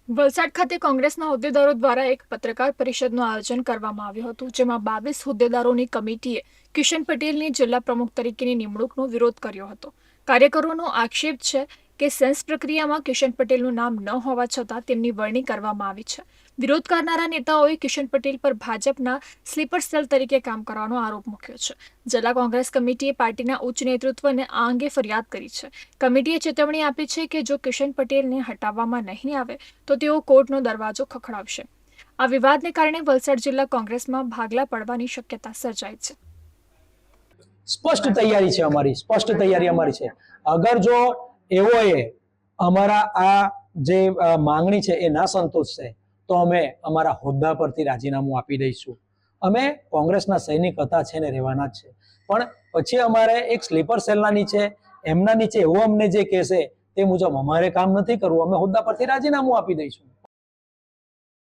વલસાડ ખાતે કોંગ્રેસના હોદ્દેદારો દ્વારા એક પત્રકાર પરિષદનું આયોજન કરવામાં આવ્યું હતું, જેમાં 22 હોદ્દેદારોની કમિટીએ કિશન પટેલની જિલ્લા પ્રમુખ તરીકેની નિમણૂકનો વિરોધ કર્યો હતો. કાર્યકરોનો આક્ષેપ છે કે સેન્સ પ્રક્રિયામાં કિશન પટેલનું નામ ન હોવા છતાં તેમની વરણી કરવામાં આવી છે. વિરોધ કરનારા નેતાઓએ કિશન પટેલ પર ભાજપના સ્લીપર સેલ તરીકે કામ કરવાનો આરોપ મૂક્યો છે. જિલ્લા કોંગ્રેસ કમિટીએ પાર્ટીના ઉચ્ચ નેતૃત્વને આ અંગે ફરિયાદ કરી છે. કમિટીએ ચેતવણી આપી છે કે જો કિશન પટેલને હટાવવામાં નહીં આવે તો તેઓ કોર્ટનો દરવાજો ખખડાવશે. આ વિવાદને કારણે વલસાડ જિલ્લા કોંગ્રેસમાં ભાગલા પડવાની શક્યતા સર્જાઈ છે. સ્પષ્ટ તૈયારી અમારી છે. અગર જો એઓએ અમારા આ જે માંગણી છે એ ના સંતોષશે તો અમે અમારા હોદ્દા પરથી રાજીનામું આપી દઈશું. અમે કોંગ્રેસના સૈનિક હતા છે ને રહેવાના જ છે, પણ પછી અમારે એક સ્લીપર સેલના નીચે એમના નીચે એવું અમને જે કહેશે તે મુજબ અમારે કામ નથી કરવું. અમે હોદ્દા પરથી રાજીનામું આપી દઈશું.